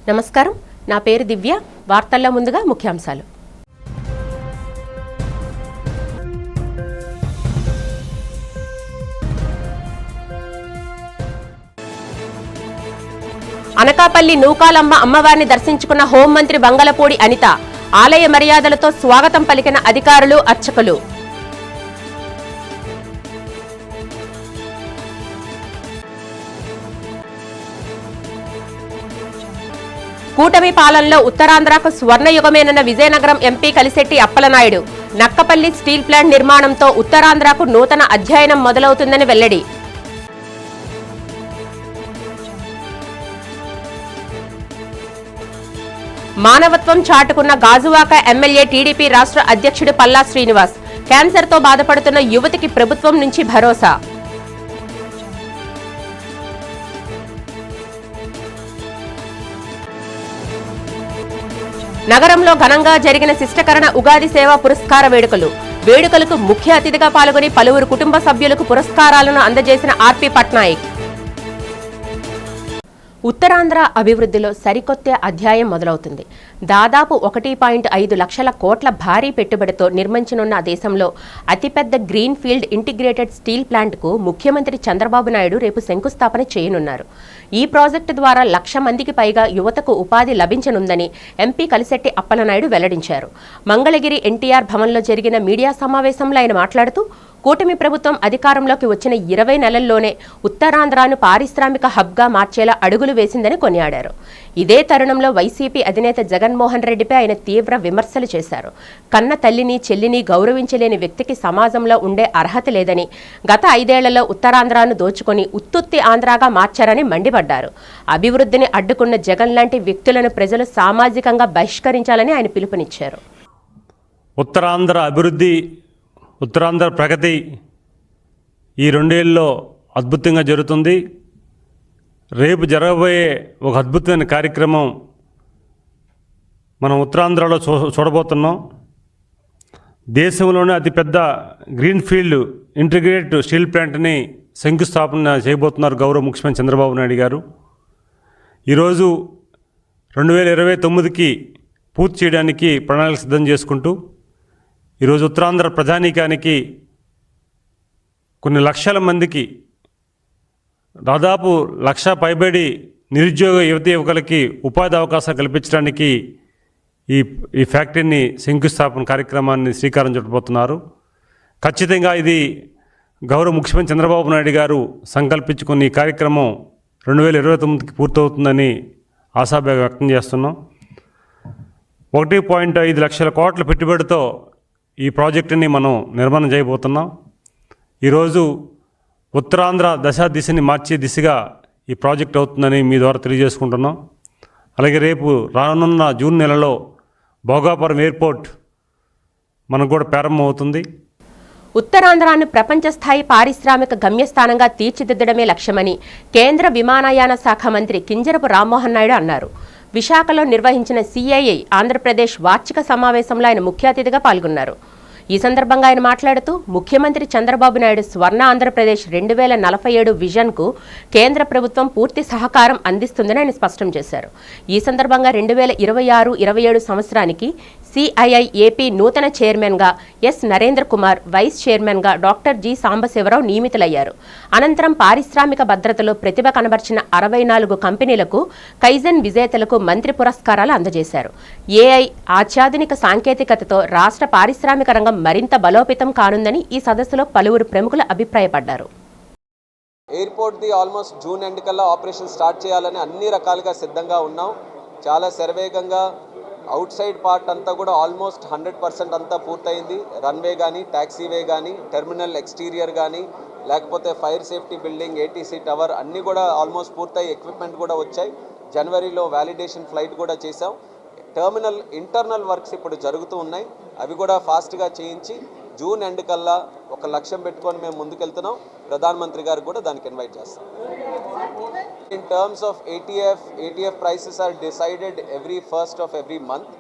నమస్కారం, నా పేరు దివ్య. వార్తల్లో ముందుగా ముఖ్యాంశాలు. అనకాపల్లి నూకాలమ్మ అమ్మవారిని దర్శించుకున్న హోంమంత్రి బంగళపూడి అనిత. ఆలయ మర్యాదలతో స్వాగతం పలికిన అధికారులు, అర్చకులు. కూటమి పాలనలో ఉత్తరాంధ్రకు స్వర్ణయుగమేనన్న Vizianagaram MP Kalisetti Appalanaidu. Nakkapalli steel plant నిర్మాణంతో ఉత్తరాంధ్రకు నూతన అధ్యయనం మొదలవుతుందని వెల్లడి. మానవత్వం చాటుకున్న గాజువాక ఎమ్మెల్యే టీడీపీ రాష్ట్ర అధ్యక్షుడు పల్లా శ్రీనివాస్. క్యాన్సర్తో బాధపడుతున్న యువతికి ప్రభుత్వం నుంచి భరోసా. నగరంలో ఘనంగా జరిగిన శిష్టకరణ ఉగాది సేవా పురస్కార వేడుకలకు ముఖ్య అతిథిగా పాల్గొని పలువురు కుటుంబ సభ్యులకు పురస్కారాలను అందజేసిన ఆర్పీ పట్నాయక్. ఉత్తరాంధ్ర అభివృద్ధిలో సరికొత్త అధ్యాయం మొదలవుతుంది. దాదాపు 1.5 లక్షల కోట్ల భారీ పెట్టుబడితో నిర్మించనున్న దేశంలో అతిపెద్ద గ్రీన్ ఫీల్డ్ ఇంటిగ్రేటెడ్ స్టీల్ ప్లాంట్కు ముఖ్యమంత్రి చంద్రబాబు నాయుడు రేపు శంకుస్థాపన చేయనున్నారు. ఈ ప్రాజెక్టు ద్వారా 1,00,000 మందికి పైగా యువతకు ఉపాధి లభించనుందని ఎంపీ కలిశెట్టి అప్పలనాయుడు వెల్లడించారు. మంగళగిరి ఎన్టీఆర్ భవన్లో జరిగిన మీడియా సమావేశంలో ఆయన మాట్లాడుతూ, కూటమి ప్రభుత్వం అధికారంలోకి వచ్చిన 20 నెలల్లోనే ఉత్తరాంధ్రను పారిశ్రామిక హబ్గా మార్చేలా అడుగులు వేసిందని కొనియాడారు. ఇదే తరుణంలో వైసీపీ అధినేత జగన్మోహన్ రెడ్డిపై ఆయన తీవ్ర విమర్శలు చేశారు. కన్న తల్లిని, చెల్లిని గౌరవించలేని వ్యక్తికి సమాజంలో ఉండే అర్హత లేదని, గత 5 ఏళ్లలో ఉత్తరాంధ్రను దోచుకొని ఉత్తుత్తి ఆంధ్రాగా మార్చారని మండిపడ్డారు. అభివృద్ధిని అడ్డుకున్న జగన్ లాంటి వ్యక్తులను ప్రజలు సామాజికంగా బహిష్కరించాలని ఆయన పిలుపునిచ్చారు. ఉత్తరాంధ్ర ప్రగతి ఈ 2 ఏళ్ళలో అద్భుతంగా జరుగుతుంది. రేపు జరగబోయే ఒక అద్భుతమైన కార్యక్రమం మనం ఉత్తరాంధ్రలో చూడబోతున్నాం. దేశంలోనే అతిపెద్ద గ్రీన్ఫీల్డ్ ఇంటిగ్రేటెడ్ స్టీల్ ప్లాంట్ని శంకుస్థాపన చేయబోతున్నారు గౌరవ ముఖ్యమంత్రి చంద్రబాబు నాయుడు గారు. ఈరోజు 2029కి పూర్తి చేయడానికి ప్రణాళిక సిద్ధం చేసుకుంటూ ఈరోజు ఉత్తరాంధ్ర ప్రజానీకానికి కొన్ని లక్షల మందికి దాదాపు 1,00,000 పైబడి నిరుద్యోగ యువకులకి ఉపాధి అవకాశాలు కల్పించడానికి ఈ ఫ్యాక్టరీని శంకుస్థాపన కార్యక్రమాన్ని శ్రీకారం చుట్టబోతున్నారు. ఖచ్చితంగా ఇది గౌరవ ముఖ్యమంత్రి చంద్రబాబు నాయుడు గారు సంకల్పించుకున్న ఈ కార్యక్రమం 2029కి పూర్తవుతుందని ఆశాభావం వ్యక్తం చేస్తున్నాం. 1.5 లక్షల కోట్ల పెట్టుబడితో ఈ ప్రాజెక్టుని మనం నిర్మాణం చేయబోతున్నాం. ఈరోజు ఉత్తరాంధ్ర దిశని మార్చే దిశగా ఈ ప్రాజెక్ట్ అవుతుందని మీ ద్వారా తెలియజేసుకుంటున్నాం. అలాగే రేపు రానున్న జూన్ నెలలో భోగాపురం ఎయిర్పోర్ట్ మనకు కూడా ప్రారంభమవుతుంది. ఉత్తరాంధ్రను ప్రపంచ స్థాయి పారిశ్రామిక గమ్యస్థానంగా తీర్చిదిద్దడమే లక్ష్యమని కేంద్ర విమానయాన శాఖ మంత్రి కింజరపు రామ్మోహన్ నాయుడు అన్నారు. విశాఖలో నిర్వహించిన సిఐఐ ఆంధ్రప్రదేశ్ వార్షిక సమావేశంలో ఆయన ముఖ్య అతిథిగా పాల్గొన్నారు. ఈ సందర్భంగా ఆయన మాట్లాడుతూ, ముఖ్యమంత్రి చంద్రబాబు నాయుడు స్వర్ణ ఆంధ్రప్రదేశ్ 2047 విజన్కు కేంద్ర ప్రభుత్వం పూర్తి సహకారం అందిస్తుందని ఆయన స్పష్టం చేశారు. ఈ సందర్భంగా 2026-27 సంవత్సరానికి సిఐఐ ఏపీ నూతన చైర్మన్గా ఎస్ నరేంద్ర కుమార్, వైస్ చైర్మన్గా డాక్టర్ జి సాంబశివరావు నియమితులయ్యారు. అనంతరం పారిశ్రామిక భద్రతలో ప్రతిభ కనబర్చిన 64 కంపెనీలకు, కైజన్ విజేతలకు మంత్రి పురస్కారాలు అందజేశారు. ఏఐ అత్యాధునిక సాంకేతికతతో రాష్ట్ర పారిశ్రామిక రంగం మరింత బలోపేతం కానుందని ఈ సదస్సులో పలువురు ప్రముఖులు అభిప్రాయపడ్డారు. ఎయిర్పోర్ట్ది ఆల్మోస్ట్ జూన్ ఎండ్ కల్లా ఆపరేషన్ స్టార్ట్ చేయాలని అన్ని రకాలుగా సిద్ధంగా ఉన్నాం. చాలా శరవేగంగా అవుట్ సైడ్ పార్ట్ అంతా కూడా ఆల్మోస్ట్ 100% అంతా పూర్తయింది. రన్వే కానీ, ట్యాక్సీవే కానీ, టెర్మినల్ ఎక్స్టీరియర్ కానీ, లేకపోతే fire safety building, ATC tower అన్నీ కూడా ఆల్మోస్ట్ పూర్తయి ఎక్విప్మెంట్ కూడా వచ్చాయి. జనవరిలో వ్యాలిడేషన్ ఫ్లైట్ కూడా చేసాం. టెర్మినల్ ఇంటర్నల్ వర్క్స్ ఇప్పుడు జరుగుతూ ఉన్నాయి. అవి కూడా ఫాస్ట్గా చేయించి జూన్ ఎండ్ కల్లా ఒక లక్ష్యం పెట్టుకొని మేము ముందుకెళ్తున్నాం. ప్రధానమంత్రి గారు కూడా దానికి ఇన్వైట్ చేస్తాం. In terms of ATF prices are decided every first of every month.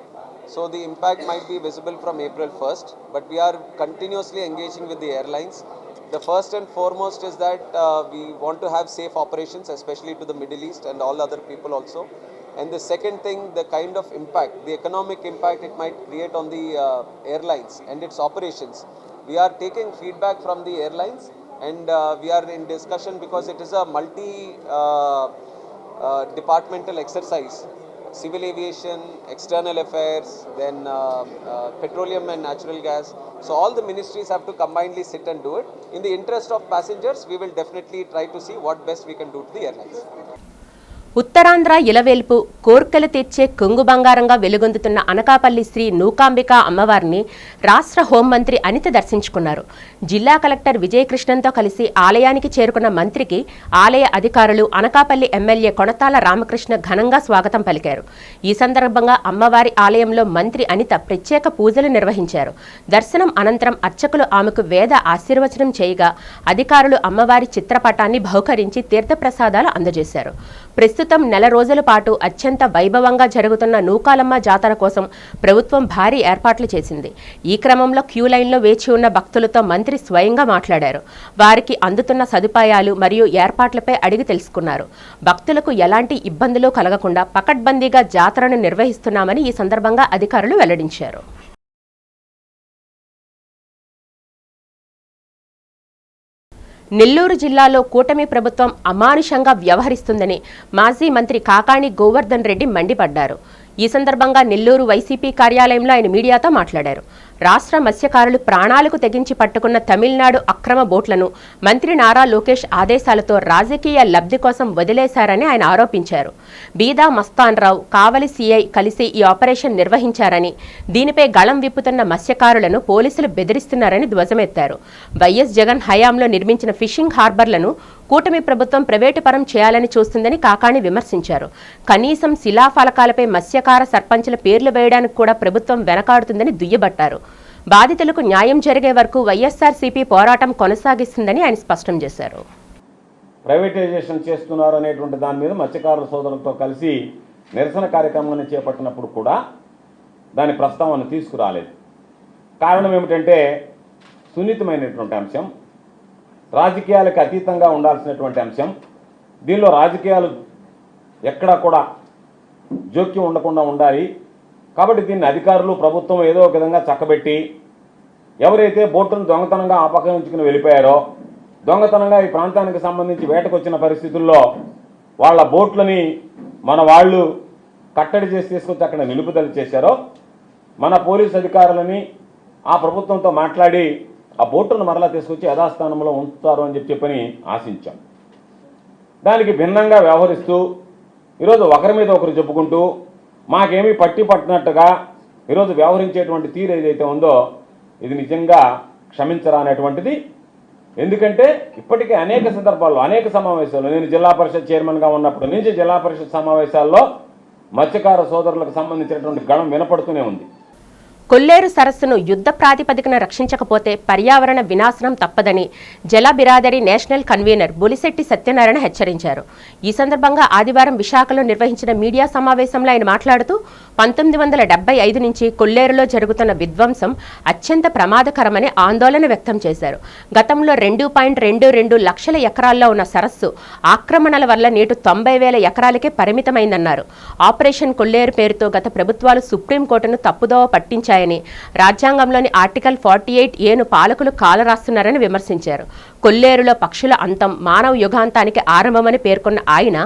So the impact might be visible from April 1st, but we are continuously engaging with the airlines. The first and foremost is that we want to have safe operations, especially to the Middle East and all other people also. And the second thing, the kind of impact, the economic impact it might create on the airlines and its operations. We are taking feedback from the airlines, and we are in discussion because it is a departmental exercise. Civil aviation, external affairs, then petroleum and natural gas. So all the ministries have to combinedly sit and do it. In the interest of passengers, we will definitely try to see what best we can do to the airlines. Uttarandhra ఇలవేల్పు కోర్కెలు తీర్చే కొంగు బంగారంగా వెలుగొందుతున్న అనకాపల్లి శ్రీ నూకాంబిక అమ్మవారిని రాష్ట్ర హోంమంత్రి అనిత దర్శించుకున్నారు. జిల్లా collector విజయకృష్ణన్తో కలిసి ఆలయానికి చేరుకున్న మంత్రికి ఆలయ అధికారులు, అనకాపల్లి ఎమ్మెల్యే కొణతాల రామకృష్ణ ఘనంగా స్వాగతం పలికారు. ఈ సందర్భంగా అమ్మవారి ఆలయంలో మంత్రి అనిత ప్రత్యేక పూజలు నిర్వహించారు. దర్శనం అనంతరం అర్చకులు ఆమెకు వేద ఆశీర్వచనం చేయగా అధికారులు అమ్మవారి చిత్రపటాన్ని బహుకరించి తీర్థప్రసాదాలు అందజేశారు. ప్రస్తుతం నెల రోజుల పాటు అత్యంత వైభవంగా జరుగుతున్న నూకాలమ్మ జాతర కోసం ప్రభుత్వం భారీ ఏర్పాట్లు చేసింది. ఈ క్రమంలో క్యూ లైన్లో వేచి ఉన్న భక్తులతో మంత్రి స్వయంగా మాట్లాడారు. వారికి అందుతున్న సదుపాయాలు మరియు ఏర్పాట్లపై అడిగి తెలుసుకున్నారు. భక్తులకు ఎలాంటి ఇబ్బందులు కలగకుండా పకడ్బందీగా జాతరను నిర్వహిస్తున్నామని ఈ సందర్భంగా అధికారులు వెల్లడించారు. నెల్లూరు జిల్లాలో కూటమి ప్రభుత్వం అమానుషంగా వ్యవహరిస్తుందని మాజీ మంత్రి కాకాణి గోవర్ధన్ రెడ్డి మండిపడ్డారు. ఈ సందర్భంగా నెల్లూరు వైసీపీ కార్యాలయంలో ఆయన మీడియాతో మాట్లాడారు. రాష్ట్ర మత్స్యకారులు ప్రాణాలకు తెగించి పట్టుకున్న తమిళనాడు అక్రమ బోట్లను మంత్రి నారా లోకేష్ ఆదేశాలతో రాజకీయ లబ్ధి కోసం వదిలేశారని ఆయన ఆరోపించారు. బీదా మస్తాన్ రావు, కావలి సీఐ కలిసి ఈ ఆపరేషన్ నిర్వహించారని, దీనిపై గళం విప్పుతున్న మత్స్యకారులను పోలీసులు బెదిరిస్తున్నారని ధ్వజమెత్తారు. వైఎస్ జగన్ హయాంలో నిర్మించిన ఫిషింగ్ హార్బర్లను కూటమి ప్రభుత్వం ప్రైవేటు పరం చేయాలని చూస్తుందని కాకాణి విమర్శించారు. కనీసం శిలాఫలకాలపై మత్స్యకార సర్పంచుల పేర్లు వేయడానికి కూడా ప్రభుత్వం వెనకాడుతుందని దుయ్యబట్టారు. బాధితులకు న్యాయం జరిగే వరకు వైఎస్ఆర్సీపీ పోరాటం కొనసాగిస్తుందని ఆయన స్పష్టం చేశారు. ప్రైవేటైజేషన్ చేస్తున్నారు అనేటువంటి దాని మీద మత్స్యకారుల సోదరులతో కలిసి నిరసన కార్యక్రమాన్ని చేపట్టినప్పుడు కూడా దాని ప్రస్తావన తీసుకురాలేదు. కారణం ఏమిటంటే సున్నితమైనటువంటి అంశం, రాజకీయాలకు అతీతంగా ఉండాల్సినటువంటి అంశం. దీనిలో రాజకీయాలు ఎక్కడా కూడా జోక్యం ఉండకుండా ఉండాలి. కాబట్టి దీన్ని అధికారులు, ప్రభుత్వం ఏదో ఒక విధంగా చక్కబెట్టి ఎవరైతే బోటును దొంగతనంగా ఆపకరించుకుని వెళ్ళిపోయారో, దొంగతనంగా ఈ ప్రాంతానికి సంబంధించి వేటకు వచ్చిన పరిస్థితుల్లో వాళ్ళ బోట్లని మన వాళ్ళు కట్టడి చేసి తీసుకొచ్చి అక్కడ నిలుపుదల చేశారో, మన పోలీసు అధికారులని ఆ ప్రభుత్వంతో మాట్లాడి ఆ బోటును మరలా తీసుకొచ్చి యథాస్థానంలో ఉంచుతారు అని చెప్పని ఆశించాం. దానికి భిన్నంగా వ్యవహరిస్తూ ఈరోజు ఒకరి మీద ఒకరు చెప్పుకుంటూ మాకేమీ పట్టినట్టుగా ఈరోజు వ్యవహరించేటువంటి తీరు ఏదైతే ఉందో ఇది నిజంగా క్షమించరానేటువంటిది. ఎందుకంటే ఇప్పటికే అనేక సందర్భాల్లో, అనేక సమావేశాల్లో, నేను జిల్లా పరిషత్ చైర్మన్గా ఉన్నప్పటి నుంచి జిల్లా పరిషత్ సమావేశాల్లో మత్స్యకార సోదరులకు సంబంధించినటువంటి గళం వినపడుతూనే ఉంది. కొల్లేరు సరస్సును యుద్ధ ప్రాతిపదికన రక్షించకపోతే పర్యావరణ వినాశనం తప్పదని జల బిరాదరి నేషనల్ కన్వీనర్ బొలిశెట్టి సత్యనారాయణ హెచ్చరించారు. ఈ సందర్భంగా ఆదివారం విశాఖలో నిర్వహించిన మీడియా సమావేశంలో ఆయన మాట్లాడుతూ 1975 నుంచి కొల్లేరులో జరుగుతున్న విధ్వంసం అత్యంత ప్రమాదకరమని ఆందోళన వ్యక్తం చేశారు. గతంలో 2.22 లక్షల ఎకరాల్లో ఉన్న సరస్సు ఆక్రమణల వల్ల నేటు 90,000 ఎకరాలకే పరిమితమైందన్నారు. ఆపరేషన్ కొల్లేరు పేరుతో గత ప్రభుత్వాలు సుప్రీంకోర్టును తప్పుదోవ పట్టించాయని, రాజ్యాంగంలోని ఆర్టికల్ 48A పాలకులు కాలరాస్తున్నారని విమర్శించారు. కొల్లేరులో పక్షుల అంతం మానవ యుగాంతానికి ఆరంభమని పేర్కొన్న ఆయన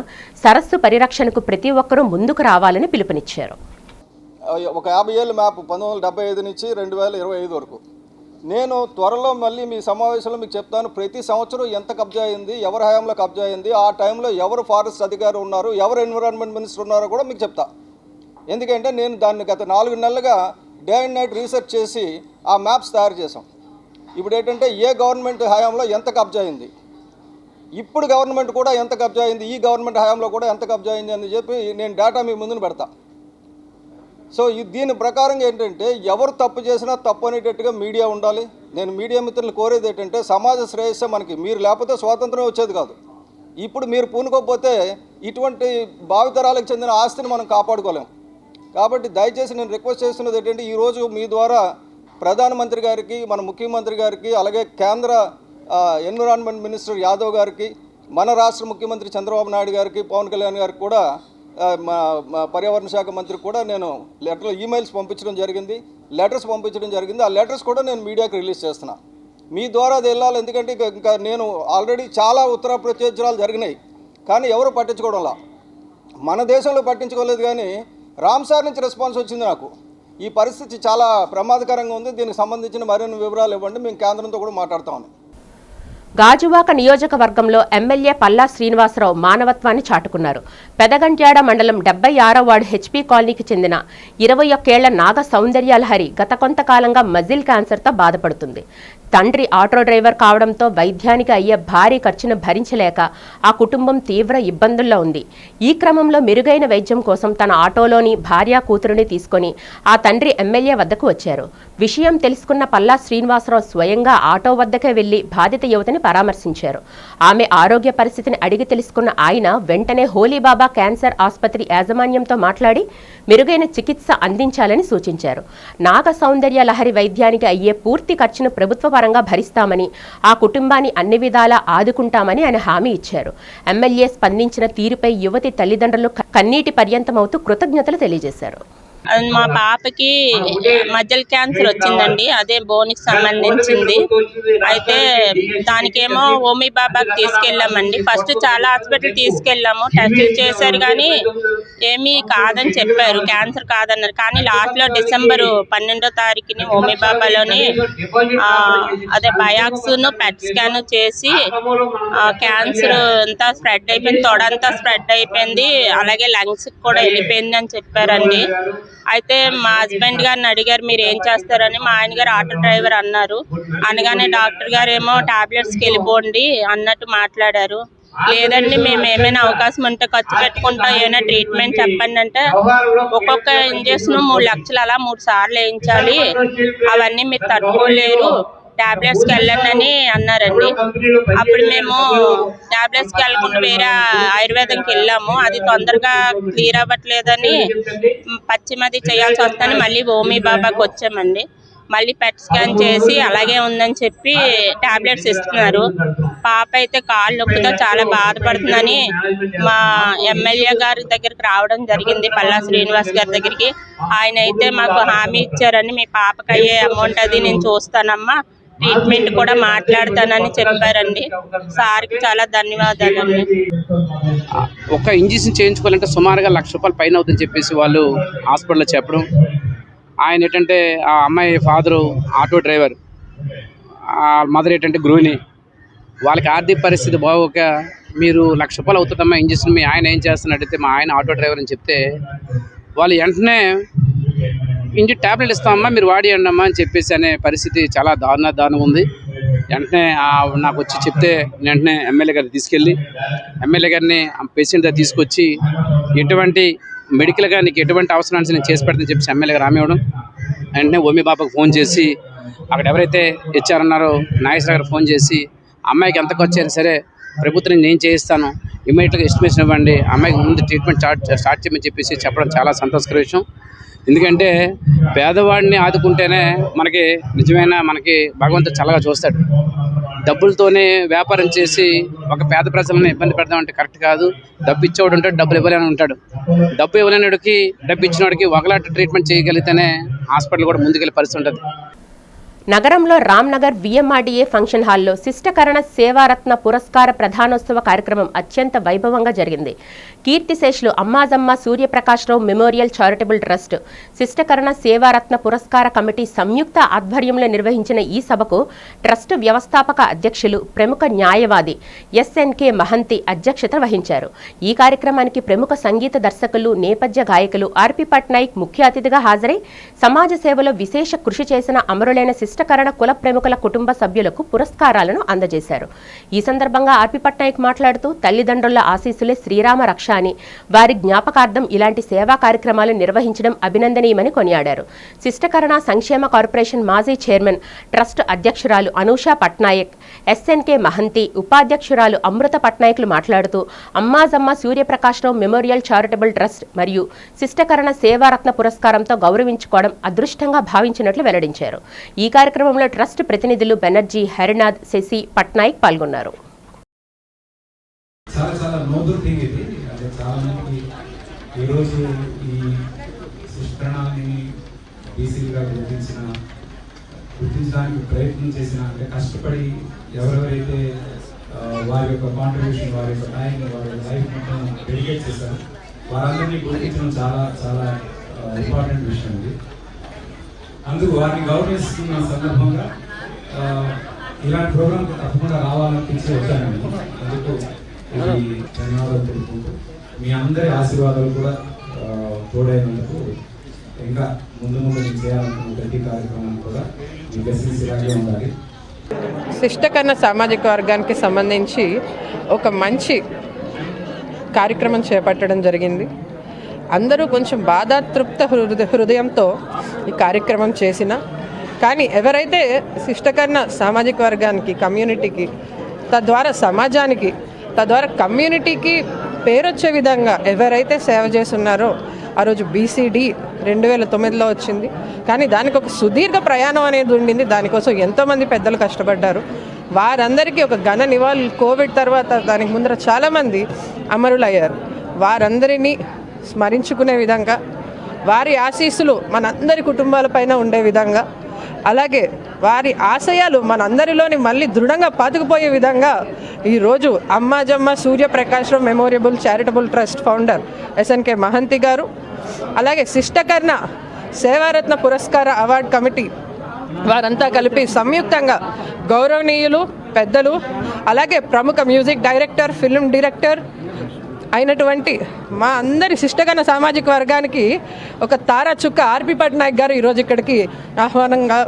సరస్సు పరిరక్షణకు ప్రతి ఒక్కరూ ముందుకు రావాలని పిలుపునిచ్చారు. ఒక 50 ఏళ్ళ మ్యాప్ 1975 నుంచి 2025 వరకు. నేను త్వరలో మళ్ళీ మీ సమావేశంలో మీకు చెప్తాను. ప్రతి సంవత్సరం ఎంత కబ్జా అయింది, ఎవరి హయాంలో కబ్జా అయింది, ఆ టైంలో ఎవరు ఫారెస్ట్ అధికారి ఉన్నారు, ఎవరు ఎన్విరాన్మెంట్ మినిస్టర్ ఉన్నారో కూడా మీకు చెప్తా. ఎందుకంటే నేను దాన్ని గత 4 నెలలుగా డే అండ్ నైట్ రీసెర్చ్ చేసి ఆ మ్యాప్స్ తయారు చేసాం. ఇప్పుడు ఏంటంటే ఏ గవర్నమెంట్ హయాంలో ఎంత కబ్జా అయింది, ఇప్పుడు గవర్నమెంట్ కూడా ఎంత కబ్జా అయింది, ఈ గవర్నమెంట్ హయాంలో కూడా ఎంత కబ్జా అయింది అని చెప్పి నేను డేటా మీ ముందును పెడతా. సో దీని ప్రకారంగా ఏంటంటే ఎవరు తప్పు చేసినా తప్పు అనేటట్టుగా మీడియా ఉండాలి. నేను మీడియా మిత్రులు కోరేది ఏంటంటే సమాజ శ్రేయస్సే మనకి. మీరు లేకపోతే స్వాతంత్రం వచ్చేది కాదు. ఇప్పుడు మీరు పూనుకోకపోతే ఇటువంటి భావితరాలకు చెందిన ఆస్తిని మనం కాపాడుకోలేం. కాబట్టి దయచేసి నేను రిక్వెస్ట్ చేస్తున్నది ఏంటంటే ఈరోజు మీ ద్వారా ప్రధానమంత్రి గారికి, మన ముఖ్యమంత్రి గారికి, అలాగే కేంద్ర ఎన్విరాన్మెంట్ మినిస్టర్ యాదవ్ గారికి, మన రాష్ట్ర ముఖ్యమంత్రి చంద్రబాబు నాయుడు గారికి, పవన్ కళ్యాణ్ గారికి కూడా మా పర్యావరణ శాఖ మంత్రికి కూడా నేను ఈమెయిల్స్ పంపించడం జరిగింది, లెటర్స్ పంపించడం జరిగింది. ఆ లెటర్స్ కూడా నేను మీడియాకి రిలీజ్ చేస్తున్నా. మీ ద్వారా అది వెళ్ళాలి. ఎందుకంటే ఇంకా నేను ఆల్రెడీ చాలా ఉత్తర ప్రత్యేకాలు జరిగినాయి, కానీ ఎవరు పట్టించుకోవడంలా. మన దేశంలో పట్టించుకోలేదు, కానీ రామ్సార్ నుంచి రెస్పాన్స్ వచ్చింది నాకు. ఈ పరిస్థితి చాలా ప్రమాదకరంగా ఉంది, దీనికి సంబంధించిన మరిన్ని వివరాలు ఇవ్వండి, మేము కేంద్రంతో కూడా మాట్లాడతామని. గాజువాక నియోజకవర్గంలో ఎమ్మెల్యే పల్లా శ్రీనివాసరావు మానవత్వాన్ని చాటుకున్నారు. పెదగంట్యాడ మండలం 76వ వార్డు హెచ్పీ కాలనీకి చెందిన 21 ఏళ్ల నాగ సౌందర్యలహరి గత కొంతకాలంగా మజిల్ క్యాన్సర్తో బాధపడుతుంది. తండ్రి ఆటో డ్రైవర్ కావడంతో వైద్యానికి అయ్యే భారీ ఖర్చును భరించలేక ఆ కుటుంబం తీవ్ర ఇబ్బందుల్లో ఉంది. ఈ క్రమంలో మెరుగైన వైద్యం కోసం తన ఆటోలోని భార్యా కూతురుని తీసుకొని ఆ తండ్రి ఎమ్మెల్యే వద్దకు వచ్చారు. విషయం తెలుసుకున్న పల్లా శ్రీనివాసరావు స్వయంగా ఆటో వద్దకే వెళ్లి బాధిత యువతిని పరామర్శించారు. ఆమె ఆరోగ్య పరిస్థితిని అడిగి తెలుసుకున్న ఆయన వెంటనే హోలీబాబా క్యాన్సర్ ఆసుపత్రి యాజమాన్యంతో మాట్లాడి మెరుగైన చికిత్స అందించాలని సూచించారు. నాగ సౌందర్య లహరి వైద్యానికి అయ్యే పూర్తి ఖర్చును ప్రభుత్వ పరంగా భరిస్తామని, ఆ కుటుంబాన్ని అన్ని విధాలా ఆదుకుంటామని ఆయన హామీ ఇచ్చారు. ఎమ్మెల్యే స్పందించిన తీరుపై యువతి తల్లిదండ్రులు కన్నీటి పర్యంతమవుతూ కృతజ్ఞతలు తెలియజేశారు. మా పాపకి మజిల్ క్యాన్సర్ వచ్చిందండి, అదే బోన్కి సంబంధించింది. అయితే దానికేమో ఓమీ బాబాకి తీసుకెళ్ళామండి. ఫస్ట్ చాలా హాస్పిటల్ తీసుకెళ్ళాము, టెస్టులు చేశారు, కానీ ఏమీ కాదని చెప్పారు, క్యాన్సర్ కాదన్నారు. కానీ లాస్ట్లో డిసెంబర్ 12వ తారీఖుని ఓమీ బాబాలోని అదే బయాక్స్ను పెట్ స్కాన్ చేసి క్యాన్సర్ అంతా స్ప్రెడ్ అయిపోయింది, తొడంతా స్ప్రెడ్ అయిపోయింది, అలాగే లంగ్స్కి కూడా వెళ్ళిపోయింది అని చెప్పారండి. అయితే మా హస్బెండ్ గారిని అడిగారు మీరు ఏం చేస్తారని. మా ఆయన గారు ఆటో డ్రైవర్ అన్నారు. అనగానే డాక్టర్ గారు ఏమో టాబ్లెట్స్కి వెళ్ళిపోండి అన్నట్టు మాట్లాడారు. లేదండి మేము ఏమైనా అవకాశం ఉంటే ఖర్చు పెట్టుకుంటాం, ఏమైనా ట్రీట్మెంట్ చెప్పండి అంటే ఒక్కొక్క ఇంజక్షన్ 3 లక్షలు అలా 3 సార్లు వేయించాలి, అవన్నీ మీరు తట్టుకోలేరు, టాబ్లెట్స్కి వెళ్ళండి అని అన్నారండి. అప్పుడు మేము టాబ్లెట్స్కి వెళ్ళకుండా వేరే ఆయుర్వేదంకి వెళ్ళాము. అది తొందరగా క్లియర్ అవ్వట్లేదని పచ్చిమది చేయాల్సి వస్తుందని మళ్ళీ ఓమీ బాబాకి వచ్చామండి. మళ్ళీ పెట్ స్కాన్ చేసి అలాగే ఉందని చెప్పి టాబ్లెట్స్ ఇస్తున్నారు. పాప అయితే కాళ్ళు నొప్పితో చాలా బాధపడుతుందని మా ఎమ్మెల్యే గారి దగ్గరికి రావడం జరిగింది, పల్లా శ్రీనివాస్ గారి దగ్గరికి. ఆయన అయితే మాకు హామీ ఇచ్చారని మీ పాపకి అయ్యే అమౌంట్ అది నేను చూస్తానమ్మా, ట్రీట్మెంట్ కూడా మాట్లాడతానని చెప్పారండి. సార్కి చాలా ధన్యవాదాలండి. ఒక ఇంజెక్షన్ చేయించుకోవాలంటే సుమారుగా ₹1,00,000 పైన అవుతుందని చెప్పేసి వాళ్ళు హాస్పిటల్లో చెప్పడం. ఆయన ఏంటంటే ఆ అమ్మాయి ఫాదరు ఆటో డ్రైవర్, ఆ మదర్ ఏంటంటే గృహిణి. వాళ్ళకి ఆర్థిక పరిస్థితి బాగోక మీరు ₹1,00,000 అవుతుందమ్మా ఇంజక్షన్, మీ ఆయన ఏం చేస్తున్నట్టయితే మా ఆయన ఆటో డ్రైవర్ అని చెప్తే వాళ్ళు వెంటనే టాబ్లెట్ ఇస్తామమ్మా మీరు వాడియండి అమ్మా అని చెప్పేసి అనే పరిస్థితి చాలా దారుణం ఉంది. వెంటనే నాకు వచ్చి చెప్తే వెంటనే ఎమ్మెల్యే గారిని తీసుకెళ్ళి ఎమ్మెల్యే గారిని పేషెంట్ దగ్గర తీసుకొచ్చి ఎటువంటి మెడికల్గా నీకు ఎటువంటి అవసరాన్ని నేను చేసి పెడతానని చెప్పేసి ఎమ్మెల్యే గారు హామీ ఇవ్వడం. వెంటనే ఓమీ బాబాకు ఫోన్ చేసి అక్కడ ఎవరైతే ఇచ్చారన్నారో నాగేశ్వర గారు ఫోన్ చేసి అమ్మాయికి ఎంత ఖర్చు అయినా సరే ప్రభుత్వం నేను చేయిస్తాను, ఇమ్మీడియట్గా ఎస్టిమేషన్ ఇవ్వండి, అమ్మాయికి ముందు ట్రీట్మెంట్ స్టార్ట్ చేయమని చెప్పేసి చెప్పడం చాలా సంతోషకర విషయం. ఎందుకంటే పేదవాడిని ఆదుకుంటేనే మనకి నిజమైన మనకి భగవంతుడు చల్లగా చూస్తాడు. డబ్బులతోనే వ్యాపారం చేసి ఒక పేద ప్రజలను ఇబ్బంది పెడదామంటే కరెక్ట్ కాదు. డబ్బు ఇచ్చేవాడు ఉంటాడు, డబ్బులు ఇవ్వలేని ఉంటాడు. డబ్బు ఇవ్వలేనివాడికి డబ్బు ఇచ్చినవాడికి ఒకలాంటి ట్రీట్మెంట్ చేయగలిగితేనే హాస్పిటల్ కూడా ముందుకెళ్ళే పరిస్థితి ఉంటుంది. నగరంలో రామ్నగర్ విఎంఆర్డీఏ ఫంక్షన్ హాల్లో శిష్టకరణ సేవారత్న పురస్కార ప్రధానోత్సవ కార్యక్రమం అత్యంత వైభవంగా జరిగింది. కీర్తిశేషులు అమ్మాజమ్మ సూర్యప్రకాశ్రావు మెమోరియల్ చారిటబుల్ ట్రస్ట్ శిష్టకరణ సేవారత్న పురస్కార కమిటీ సంయుక్త ఆధ్వర్యంలో నిర్వహించిన ఈ సభకు ట్రస్ట్ వ్యవస్థాపక అధ్యక్షులు ప్రముఖ న్యాయవాది ఎస్ఎన్కే మహంతి అధ్యక్షత వహించారు. ఈ కార్యక్రమానికి ప్రముఖ సంగీత దర్శకులు, నేపథ్య గాయకులు ఆర్పి పట్నాయక్ ముఖ్య అతిథిగా హాజరై సమాజ సేవలో విశేష కృషి చేసిన అమరులైన శిష్టకరణ కుల ప్రముఖుల కుటుంబ సభ్యులకు పురస్కారాలను అందజేశారు. ఈ సందర్భంగా ఆర్పి పట్నాయక్ మాట్లాడుతూ తల్లిదండ్రుల ఆశీస్సులే శ్రీరామ రక్ష అని, వారి జ్ఞాపకార్థం ఇలాంటి సేవా కార్యక్రమాలు నిర్వహించడం అభినందనీయమని కొనియాడారు. శిష్టకరణ సంక్షేమ కార్పొరేషన్ మాజీ చైర్మన్, ట్రస్ట్ అధ్యక్షురాలు అనూషా పట్నాయక్, ఎస్ఎన్కే మహంతి, ఉపాధ్యక్షురాలు అమృత పట్నాయక్లు మాట్లాడుతూ అమ్మాజమ్మ సూర్యప్రకాశ్రావు మెమోరియల్ చారిటబుల్ ట్రస్ట్ మరియు శిష్టకరణ సేవారత్న పురస్కారంతో గౌరవించుకోవడం అదృష్టంగా భావించినట్లు వెల్లడించారు. ఈ కార్యక్రమంలో ట్రస్ట్ ప్రతినిధులు బెనర్జీ, హరినాథ్, శశి, పట్నాయక్ పాల్గొన్నారు. చాలా నోబుల్ థింగ్ ఇది. అంటే చాలా మందికి ఈరోజు ఈ శిక్షణాన్ని బీసీలుగా గుర్తించడానికి ప్రయత్నం చేసిన, అంటే కష్టపడి ఎవరెవరైతే వారి యొక్క కాంట్రిబ్యూషన్, వారి యొక్క టైం, వారి లైఫ్ మొత్తం డెడికేట్ చేశారు, వారందరినీ గుర్తించడం చాలా చాలా ఇంపార్టెంట్ విషయం ఇది. అందుకు వారిని గౌరవిస్తున్న సందర్భంగా ఇలాంటి ప్రోగ్రామ్ తప్పకుండా రావాలనిపించి వచ్చానండి. అందుకు ఇది ధన్యవాదాలు తెలుపుకుంటూ మీ అందరి ఆశీర్వాదాలు కూడా తోడైనందుకు ఇంకా ముందు నేను చేయాలనుకున్న ప్రతి కార్యక్రమం కూడా మీ బెసినెస్ ఇలాగే ఉండాలి. శిష్టకర్ణ సామాజిక వర్గానికి సంబంధించి ఒక మంచి కార్యక్రమం చేపట్టడం జరిగింది. అందరూ కొంచెం బాధాతృప్త హృదయంతో ఈ కార్యక్రమం చేసిన, కానీ ఎవరైతే శిష్టకర్ణ సామాజిక వర్గానికి, కమ్యూనిటీకి, తద్వారా సమాజానికి, తద్వారా కమ్యూనిటీకి పేరొచ్చే విధంగా ఎవరైతే సేవ చేస్తున్నారో, ఆ రోజు బీసీడీ 2009లో వచ్చింది, కానీ దానికి ఒక సుదీర్ఘ ప్రయాణం అనేది ఉండింది. దానికోసం ఎంతోమంది పెద్దలు కష్టపడ్డారు. వారందరికీ ఒక ఘన నివాళులు కోవిడ్ తర్వాత, దానికి ముందర చాలామంది అమరులయ్యారు. వారందరినీ స్మరించుకునే విధంగా, వారి ఆశీస్సులు మనందరి కుటుంబాలపైన ఉండే విధంగా, అలాగే వారి ఆశయాలు మనందరిలోని మళ్ళీ దృఢంగా పాతుకుపోయే విధంగా ఈరోజు Ammajamma Suryaprakash Rao memorial charitable trust founder SNK Mahanti garu, అలాగే శిష్టకర్ణ సేవారత్న పురస్కార అవార్డు కమిటీ వారంతా కలిపి సంయుక్తంగా గౌరవనీయులు పెద్దలు, అలాగే ప్రముఖ మ్యూజిక్ డైరెక్టర్, ఫిల్మ్ డైరెక్టర్ అయినటువంటి మా అందరి శిష్టకర్ణ సామాజిక వర్గానికి ఒక తారా చుక్క ఆర్పి పట్నాయక్ గారు ఈరోజు ఇక్కడికి ఆహ్వానంగా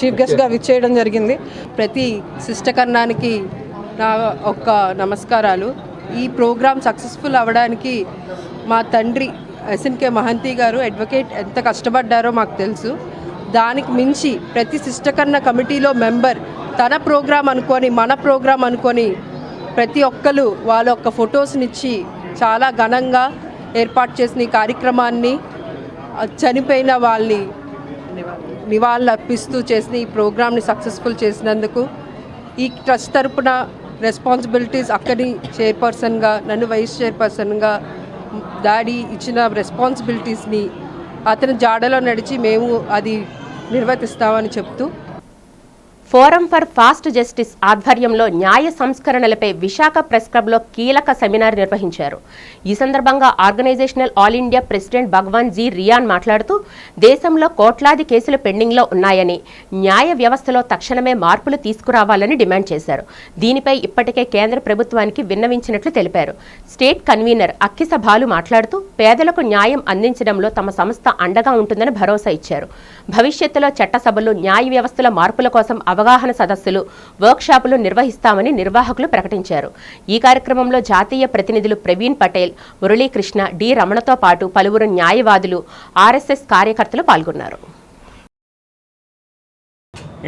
చీఫ్ గెస్ట్గా విచ్చేయడం జరిగింది. ప్రతి శిష్టకర్ణానికి నా ఒక్క నమస్కారాలు. ఈ ప్రోగ్రాం సక్సెస్ఫుల్ అవ్వడానికి మా తండ్రి ఎస్ఎన్కే మహంతి గారు అడ్వకేట్ ఎంత కష్టపడ్డారో మాకు తెలుసు. దానికి మించి ప్రతి శిష్టకర్ణ కమిటీలో మెంబర్ తన ప్రోగ్రాం అనుకొని, మన ప్రోగ్రాం అనుకొని ప్రతి ఒక్కరు వాళ్ళ యొక్క ఫొటోస్నిచ్చి చాలా ఘనంగా ఏర్పాటు చేసిన ఈ కార్యక్రమాన్ని, చనిపోయిన వాళ్ళని నివాళులు అర్పిస్తూ చేసిన ఈ ప్రోగ్రామ్ని సక్సెస్ఫుల్ చేసినందుకు ఈ ట్రస్ట్ తరపున రెస్పాన్సిబిలిటీస్ అక్కడి చైర్పర్సన్గా, నన్ను వైస్ చైర్పర్సన్గా డాడీ ఇచ్చిన రెస్పాన్సిబిలిటీస్ని అతని జాడలో నడిచి మేము అది నిర్వర్తిస్తామని చెప్తూ, ఫోరం ఫర్ ఫాస్ట్ జస్టిస్ ఆధ్వర్యంలో న్యాయ సంస్కరణలపై విశాఖ ప్రెస్ క్లబ్లో కీలక సెమినార్ నిర్వహించారు. ఈ సందర్భంగా ఆర్గనైజేషనల్ ఆల్ ఇండియా ప్రెసిడెంట్ భగవాన్ జీ రియాన్ మాట్లాడుతూ, దేశంలో కోట్లాది కేసులు పెండింగ్లో ఉన్నాయని, న్యాయ వ్యవస్థలో తక్షణమే మార్పులు తీసుకురావాలని డిమాండ్ చేశారు. దీనిపై ఇప్పటికే కేంద్ర ప్రభుత్వానికి విన్నవించినట్లు తెలిపారు. స్టేట్ కన్వీనర్ అక్కిస బాలు మాట్లాడుతూ, పేదలకు న్యాయం అందించడంలో తమ సంస్థ అండగా ఉంటుందని భరోసా ఇచ్చారు. భవిష్యత్తులో చట్టసభలు, న్యాయ వ్యవస్థల మార్పుల కోసం అవగాహన సదస్సులు, వర్క్షాపులు నిర్వహిస్తామని నిర్వాహకులు ప్రకటించారు. ఈ కార్యక్రమంలో జాతీయ ప్రతినిధులు ప్రవీణ్ పటేల్, మురళీకృష్ణ, డి రమణతో పాటు పలువురు న్యాయవాదులు, ఆర్ఎస్ఎస్ కార్యకర్తలు పాల్గొన్నారు.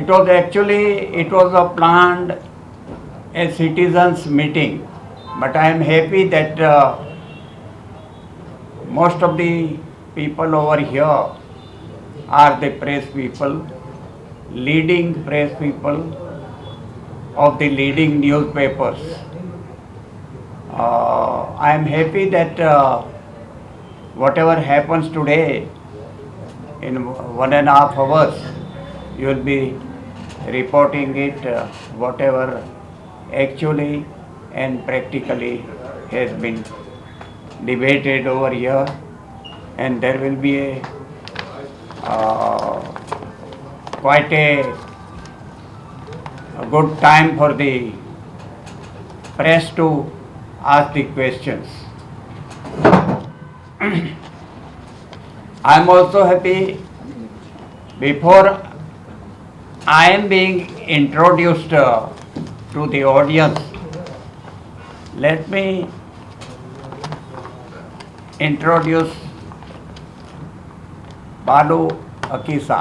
It was a planned a citizens meeting, but I am happy that most of the people over here are the press people, leading press people of the leading newspapers. I am happy that whatever happens today, in 1.5 hours, you will be reporting it, whatever actually and practically has been debated over here, and there will be quite a good time for the press to ask the questions. I am also happy, before I am being introduced to the audience, let me introduce Balu Akisa.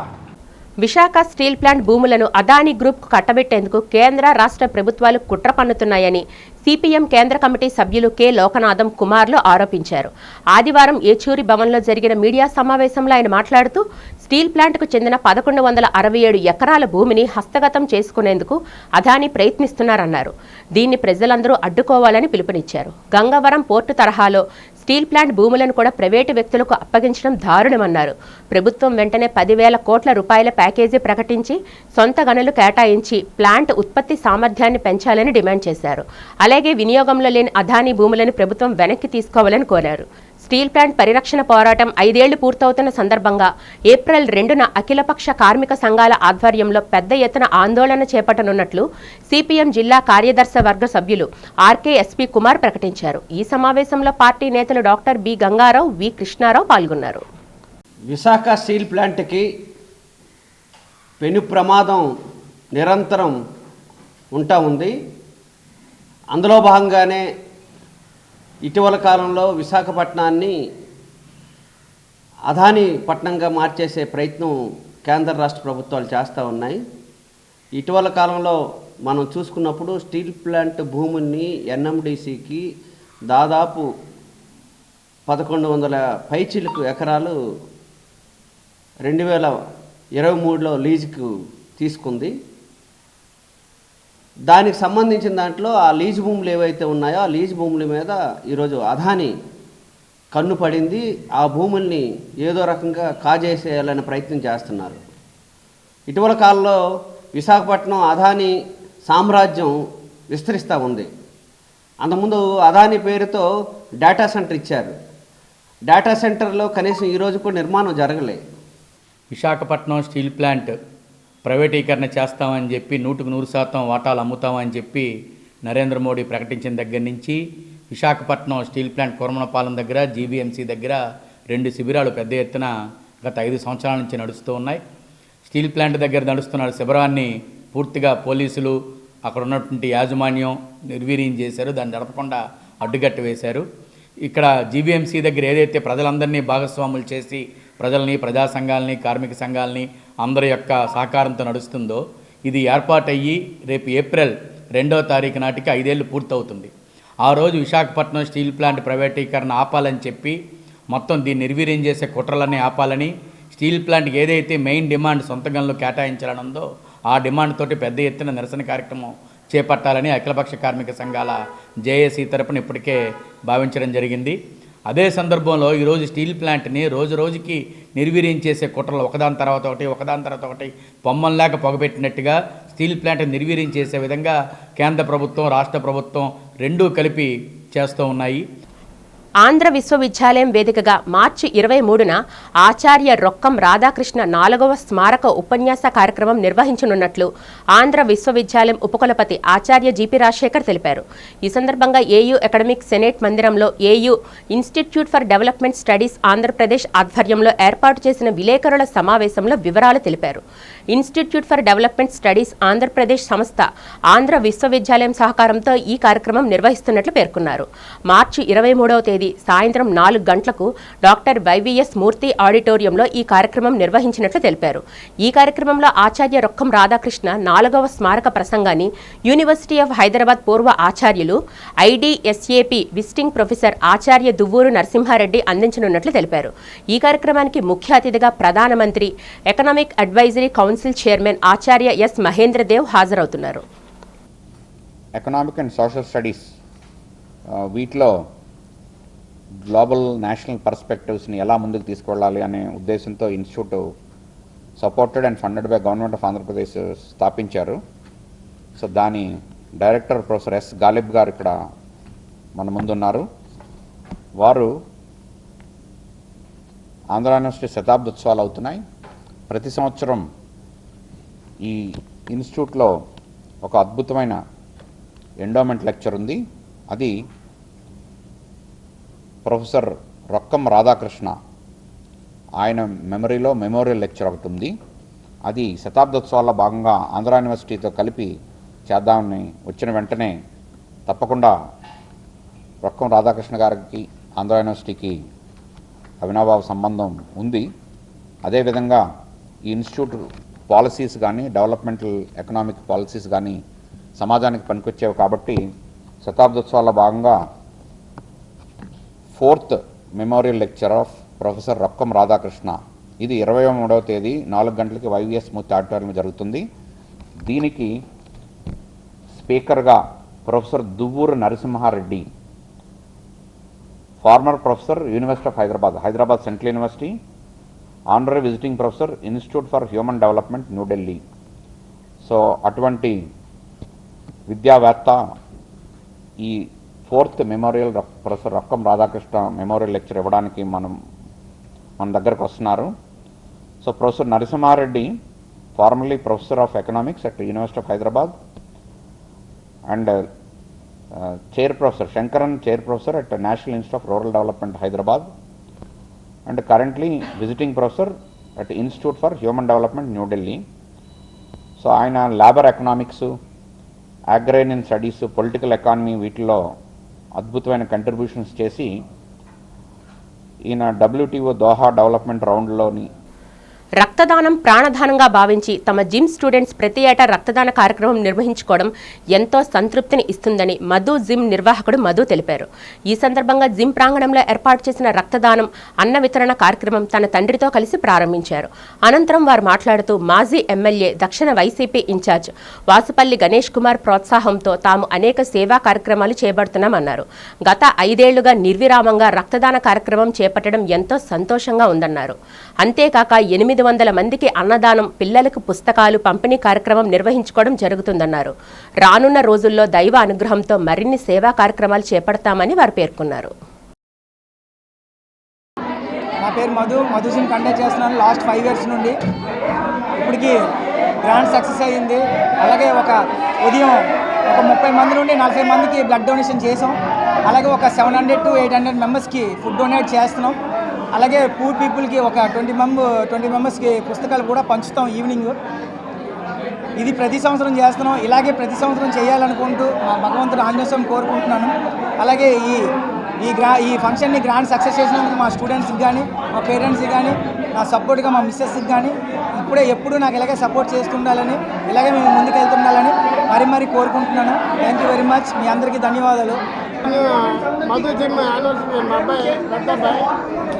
Visakha steel plant భూములను అదానీ గ్రూప్కు కట్టబెట్టేందుకు కేంద్ర రాష్ట్ర ప్రభుత్వాలు కుట్ర పన్నుతున్నాయని CPM కేంద్ర committee సభ్యులు K Lokanatham కుమార్లు ఆరోపించారు. ఆదివారం ఏచూరి భవన్లో జరిగిన మీడియా సమావేశంలో ఆయన మాట్లాడుతూ, స్టీల్ ప్లాంట్కు చెందిన 1167 ఎకరాల భూమిని హస్తగతం చేసుకునేందుకు అదానీ ప్రయత్నిస్తున్నారన్నారు. దీన్ని ప్రజలందరూ అడ్డుకోవాలని పిలుపునిచ్చారు. గంగవరం పోర్టు తరహాలో స్టీల్ ప్లాంట్ భూములను కూడా ప్రైవేటు వ్యక్తులకు అప్పగించడం దారుణమన్నారు. ప్రభుత్వం వెంటనే 10,000 కోట్ల రూపాయల ప్యాకేజీ ప్రకటించి సొంత గనులు కేటాయించి ప్లాంట్ ఉత్పత్తి సామర్థ్యాన్ని పెంచాలని డిమాండ్ చేశారు. అలాగే వినియోగంలో లేని అదానీ భూములను ప్రభుత్వం వెనక్కి తీసుకోవాలని కోరారు. స్టీల్ ప్లాంట్ పరిరక్షణ పోరాటం 5 ఏళ్లు పూర్తవుతున్న సందర్భంగా ఏప్రిల్ 2న అఖిలపక్ష కార్మిక సంఘాల ఆధ్వర్యంలో పెద్ద ఎత్తున ఆందోళన చేపట్టనున్నట్లు సిపిఎం జిల్లా కార్యదర్శి వర్గ సభ్యులు ఆర్కేఎస్పీ కుమార్ ప్రకటించారు. ఈ సమావేశంలో పార్టీ నేతలు డాక్టర్ బి గంగారావు, వి కృష్ణారావు పాల్గొన్నారు. విశాఖ స్టీల్ ప్లాంట్కి పెను ప్రమాదం నిరంతరం ఉంటా ఉంది. అందులో భాగంగానే ఇటీవల కాలంలో విశాఖపట్నాన్ని అదానీ పట్టణంగా మార్చేసే ప్రయత్నం కేంద్ర రాష్ట్ర ప్రభుత్వాలు చేస్తూ ఉన్నాయి. ఇటీవల కాలంలో మనం చూసుకున్నప్పుడు స్టీల్ ప్లాంట్ భూముల్ని ఎన్ఎండిసికి దాదాపు 1100 పైచిలకు ఎకరాలు 2023లో లీజుకు తీసుకుంది. దానికి సంబంధించిన దాంట్లో ఆ లీజు భూములు ఏవైతే ఉన్నాయో ఆ లీజు భూముల మీద ఈరోజు అదానీ కన్ను పడింది. ఆ భూముల్ని ఏదో రకంగా కాజేసేయాలనే ప్రయత్నం చేస్తున్నారు. ఇటీవల కాలంలో విశాఖపట్నం అదానీ సామ్రాజ్యం విస్తరిస్తూ ఉంది. అంతకుముందు అదానీ పేరుతో డేటా సెంటర్ ఇచ్చారు. డేటా సెంటర్లో కనీసం ఈరోజు కూడా నిర్మాణం జరగలే. విశాఖపట్నం స్టీల్ ప్లాంట్ ప్రైవేటీకరణ చేస్తామని చెప్పి 100% వాటాలు అమ్ముతామని చెప్పి నరేంద్ర మోడీ ప్రకటించిన దగ్గర నుంచి విశాఖపట్నం స్టీల్ ప్లాంట్ కొరమనపాలెం దగ్గర, జీబీఎంసీ దగ్గర 2 శిబిరాలు పెద్ద ఎత్తున గత 5 సంవత్సరాల నుంచి నడుస్తూ ఉన్నాయి. స్టీల్ ప్లాంట్ దగ్గర నడుస్తున్న శిబిరాన్ని పూర్తిగా పోలీసులు, అక్కడ ఉన్నటువంటి యాజమాన్యం నిర్వీర్యం చేశారు. దాన్ని నడపకుండా అడ్డుకట్ట వేశారు. ఇక్కడ జీబీఎంసీ దగ్గర ఏదైతే ప్రజలందరినీ భాగస్వాములు చేసి ప్రజల్ని, ప్రజా సంఘాలని, కార్మిక సంఘాలని అందరి యొక్క సహకారంతో నడుస్తుందో ఇది ఏర్పాటయ్యి రేపు ఏప్రిల్ 2వ తారీఖు నాటికి 5 ఏళ్ళు పూర్తవుతుంది. ఆ రోజు విశాఖపట్నం స్టీల్ ప్లాంట్ ప్రైవేటీకరణ ఆపాలని చెప్పి మొత్తం దీన్ని నిర్వీర్యం చేసే కుట్రలన్నీ ఆపాలని, స్టీల్ ప్లాంట్కి ఏదైతే మెయిన్ డిమాండ్ సొంత గనులు కేటాయించాలని ఉందో ఆ డిమాండ్ తోటి పెద్ద ఎత్తున నిరసన కార్యక్రమం చేపట్టాలని అఖిలపక్ష కార్మిక సంఘాల జేఏసీ తరపున ఇప్పటికే భావించడం జరిగింది. అదే సందర్భంలో ఈరోజు స్టీల్ ప్లాంట్ని రోజు రోజుకి నిర్వీర్యం చేసే కుట్రలు ఒకదాని తర్వాత ఒకటి పొమ్మల్లాగా పొగబెట్టినట్టుగా స్టీల్ ప్లాంట్ నిర్వీర్యం చేసే విధంగా కేంద్ర ప్రభుత్వం, రాష్ట్ర ప్రభుత్వం రెండూ కలిపి చేస్తూ ఉన్నాయి. ఆంధ్ర విశ్వవిద్యాలయం వేదికగా మార్చి 23న ఆచార్య రొక్కం రాధాకృష్ణ 4వ స్మారక ఉపన్యాస కార్యక్రమం నిర్వహించనున్నట్లు ఆంధ్ర విశ్వవిద్యాలయం ఉపకులపతి ఆచార్య జీపీ రాజశేఖర్ తెలిపారు. ఈ సందర్భంగా ఏయూ అకాడమిక్ సెనేట్ మందిరంలో AU institute for development studies Andhra Pradesh ఆధ్వర్యంలో ఏర్పాటు చేసిన విలేకరుల సమావేశంలో వివరాలు తెలిపారు. Institute for development studies Andhra Pradesh సంస్థ ఆంధ్ర విశ్వవిద్యాలయం సహకారంతో ఈ కార్యక్రమం నిర్వహిస్తున్నట్లు పేర్కొన్నారు. మార్చి 23వ తేదీ సాయంత్రం 4 గంటలకు డాక్టర్ వైవిఎస్ మూర్తి ఆడిటోరియంలో ఈ కార్యక్రమం నిర్వహించినట్లు తెలిపారు. ఈ కార్యక్రమంలో ఆచార్య రొక్కం రాధాకృష్ణ 4వ స్మారక ప్రసంగాన్ని యూనివర్సిటీ ఆఫ్ హైదరాబాద్ పూర్వ ఆచార్యులు ఐడిఎస్ఏపి విజిటింగ్ ప్రొఫెసర్ ఆచార్య దువ్వూరు నరసింహారెడ్డి అందించనున్నట్లు తెలిపారు. ఈ కార్యక్రమానికి ముఖ్య అతిథిగా ప్రధానమంత్రి ఎకనామిక్ అడ్వైజరీ కౌన్సిల్ చైర్మన్ ఆచార్య ఎస్ మహేంద్రదేవ్ హాజరవుతున్నారు. ఎకనామిక్ అండ్ సోషల్ స్టడీస్ వీటిలో గ్లోబల్ నేషనల్ పర్స్పెక్టివ్స్ని ఎలా ముందుకు తీసుకెళ్ళాలి అనే ఉద్దేశంతో institute supported and funded by government of Andhra Pradesh స్థాపించారు. సో దాని డైరెక్టర్ ప్రొఫెసర్ ఎస్ గాలిబ్ గారు ఇక్కడ మన ముందున్నారు. వారు ఆంధ్ర యూనివర్సిటీ శతాబ్దోత్సవాలు అవుతున్నాయి. ప్రతి సంవత్సరం ఈ ఇన్స్టిట్యూట్లో ఒక అద్భుతమైన ఎండోమెంట్ లెక్చర్ ఉంది. అది ప్రొఫెసర్ రొక్కం రాధాకృష్ణ ఆయన మెమరీలో మెమోరియల్ లెక్చర్ ఒకటి ఉంది. అది శతాబ్దోత్సవాల్లో భాగంగా ఆంధ్ర యూనివర్సిటీతో కలిపి చేద్దామని వచ్చిన వెంటనే తప్పకుండా రొక్కం రాధాకృష్ణ గారికి ఆంధ్ర యూనివర్సిటీకి అవినాభావ సంబంధం ఉంది. అదేవిధంగా ఈ ఇన్స్టిట్యూట్ పాలసీస్ కానీ, డెవలప్మెంటల్ ఎకనామిక్ పాలసీస్ కానీ సమాజానికి పనికొచ్చేవి కాబట్టి శతాబ్దోత్సవాల్లో భాగంగా 4th memorial lecture of professor Rokkam Radhakrishna ఇది 23వ తేదీ 4 గంటలకి వైవిఎస్ మూర్తి ఆడిటోరియంలో జరుగుతుంది. దీనికి స్పీకర్గా professor Duvvuru Narasimha Reddy former professor university of Hyderabad, Hyderabad central university, honorary visiting professor institute for human development New Delhi. So అటువంటి విద్యావేత్త ఈ 4th memorial professor Rokkam Radhakrishna memorial lecture ఇవ్వడానికి మన దగ్గరకు వస్తున్నారు. So professor Narasimha Reddy, formerly professor of economics at university of Hyderabad and chair professor Sankaran, chair professor at national institute of rural development Hyderabad and currently visiting professor at institute for human development New Delhi. So ఆయన labour economics, agrarian studies, political economy వీటిలో అద్భుతమైన contributions చేసి ఈయన WTO Doha development రౌండ్లోని రక్తదానం ప్రాణదానంగా భావించి తమ gym students ప్రతి ఏటా రక్తదాన కార్యక్రమం నిర్వహించుకోవడం ఎంతో సంతృప్తిని ఇస్తుందని మధు జిమ్ నిర్వాహకుడు మధు తెలిపారు. ఈ సందర్భంగా జిమ్ ప్రాంగణంలో ఏర్పాటు చేసిన రక్తదానం అన్న వితరణ కార్యక్రమం తన తండ్రితో కలిసి ప్రారంభించారు. అనంతరం వారు మాట్లాడుతూ మాజీ ఎమ్మెల్యే దక్షిణ వైసీపీ ఇన్ఛార్జ్ వాసుపల్లి గణేష్ కుమార్ ప్రోత్సాహంతో తాము అనేక సేవా కార్యక్రమాలు చేపడుతున్నామన్నారు. గత 5 ఏళ్లుగా నిర్విరామంగా రక్తదాన కార్యక్రమం చేపట్టడం ఎంతో సంతోషంగా ఉందన్నారు. అంతేకాక 800 మందికి అన్నదానం, పిల్లలకు పుస్తకాలు పంపిణీ కార్యక్రమం నిర్వహించుకోవడం జరుగుతుందన్నారు. రానున్న రోజుల్లో దైవ అనుగ్రహంతో మరిన్ని సేవా కార్యక్రమాలు చేపడతామని వారు పేర్కొన్నారు. నా పేరు మధు జిమ్ కండక్ట్ చేస్తున్నాను లాస్ట్ 5 years నుండి. ఇప్పటికి గ్రాండ్ సక్సెస్ అయ్యింది. అలాగే ఉదయం 30 మంది నుండి 40 మందికి బ్లడ్ డొనేషన్ చేసాం. అలాగే 700 to 800 మెంబర్స్కి ఫుడ్ డొనేట్ చేస్తున్నాం. అలాగే పూర్ పీపుల్కి 20 మెంబర్స్కి పుస్తకాలు కూడా పంచుతాం ఈవినింగ్. ఇది ప్రతి సంవత్సరం చేస్తున్నాం. ఇలాగే ప్రతి సంవత్సరం చేయాలనుకుంటూ మా భగవంతుడు ఆంజనేయం కోరుకుంటున్నాను. అలాగే ఈ ఫంక్షన్ని గ్రాండ్ సక్సెస్ చేసినందుకు మా స్టూడెంట్స్కి కానీ, మా పేరెంట్స్కి కానీ, నా సపోర్ట్గా మా మిస్సెస్కి కానీ ఎప్పుడూ నాకు ఇలాగే సపోర్ట్ చేస్తుండాలని, ఇలాగే మేము ముందుకు వెళ్తుండాలని మరీ కోరుకుంటున్నాను. Thank you very much. మీ అందరికీ ధన్యవాదాలు. మధు జిమ్ యానివర్సరీ మా అబ్బాయి పెద్ద అబ్బాయి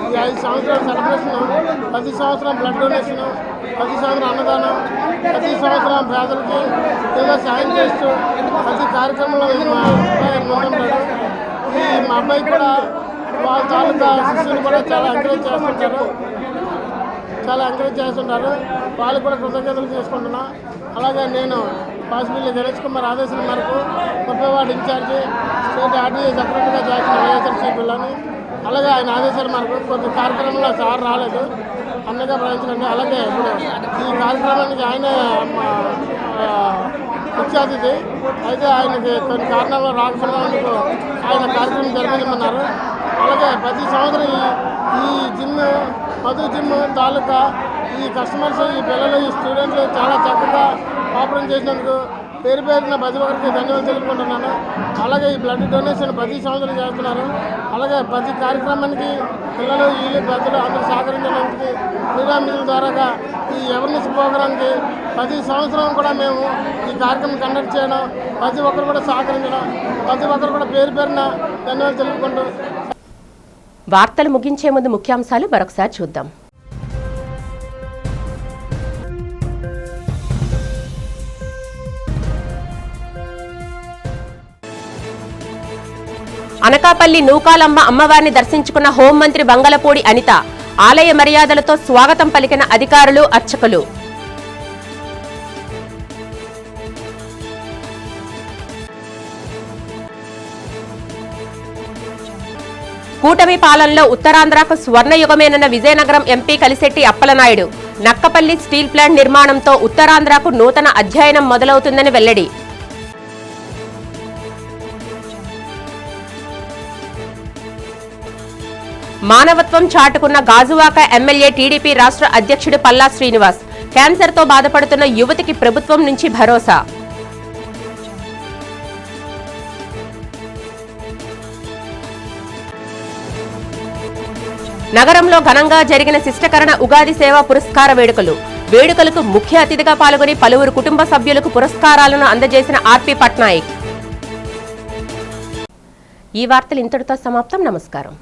ఈ 5 సంవత్సరాల సెలబ్రేషన్, ప్రతి సంవత్సరం బ్లడ్ డొనేషన్, ప్రతి సంవత్సరం అన్నదానం, ప్రతి సంవత్సరం పేదలకి ఏదో సాయం చేస్తూ ప్రతి కార్యక్రమంలో మా అబ్బాయి ముందుంటాడు. మా అబ్బాయి కూడా వాళ్ళ తాలూకా శిష్యులు కూడా చాలా ఎంకరేజ్ చేస్తుంటారు. వాళ్ళు కూడా కృతజ్ఞతలు చేసుకుంటున్నా. అలాగే నేను వాసుపల్లి గణేష్ కుమార్ ఆదేశాల మేరకు 30వ వార్డు ఇన్ఛార్జి, స్టేట్ ఆర్డీఏ సెక్రటరీగా చేసిన వైఎస్ఆర్సీపీలోని. అలాగే ఆయన ఆదేశాల మేరకు కొన్ని కార్యక్రమంలో సార్ రాలేదు, అన్నగా ప్రవహించండి. అలాగే ఇప్పుడు ఈ కార్యక్రమానికి ఆయనే ముఖ్య అతిథి. అయితే ఆయనకి కొన్ని కారణాలు రాకపోవడానికి ఆయన కార్యక్రమం జరిపించమన్నారు. అలాగే ప్రతి సంవత్సరం ఈ జిమ్, మధు జిమ్ తాలూకా ఈ కస్టమర్స్, ఈ పిల్లలు, ఈ స్టూడెంట్లు చాలా చక్కగా ఆపరేట్ చేసినందుకు పేరున ప్రతి ఒక్కరికి ధన్యవాదాలు తెలుపుకుంటున్నాను. అలాగే ఈ బ్లడ్ డొనేషన్ ప్రతి సంవత్సరం చేస్తున్నారు. అలాగే ప్రతి కార్యక్రమానికి పిల్లలు, వీళ్ళు, పెద్దలు అందరూ సహకరించడానికి క్రీడామిత్రుల ద్వారాగా ఈ అవేర్నెస్ ప్రోగ్రాంకి ప్రతి సంవత్సరం కూడా మేము ఈ కార్యక్రమం కండక్ట్ చేయడం, ప్రతి ఒక్కరు కూడా సహకరించడం, ప్రతి ఒక్కరు కూడా పేరున ధన్యవాదాలు తెలుపుకుంటూ. వార్తలు ముగించే ముందు ముఖ్యాంశాలు మరొకసారి చూద్దాం. అనకాపల్లి నూకాలమ్మ అమ్మవారిని దర్శించుకున్న హోంమంత్రి బంగళపూడి అనిత. ఆలయ మర్యాదలతో స్వాగతం పలికిన అధికారులు, అర్చకులు. కూటమి పాలనలో ఉత్తరాంధ్రకు స్వర్ణయుగమేనన్న Vizianagaram MP Kalisetti Appalanaidu. Nakkapalli steel plant నిర్మాణంతో ఉత్తరాంధ్రకు నూతన అధ్యయనం మొదలవుతుందని వెల్లడి. మానవత్వం చాటుకున్న గాజువాక ఎమ్మెల్యే టీడీపీ రాష్ట్ర అధ్యక్షుడు పల్లా శ్రీనివాస్. క్యాన్సర్తో బాధపడుతున్న యువతికి ప్రభుత్వం నుంచి భరోసా. నగరంలో ఘనంగా జరిగిన శిష్టకరణ ఉగాది సేవా పురస్కార వేడుకలకు ముఖ్య అతిథిగా పాల్గొని పలువురు కుటుంబ సభ్యులకు పురస్కారాలను అందజేసిన ఆర్పీ పట్నాయక్. ఈ వార్తలు ఇంతటితో సమాప్తం. నమస్కారం.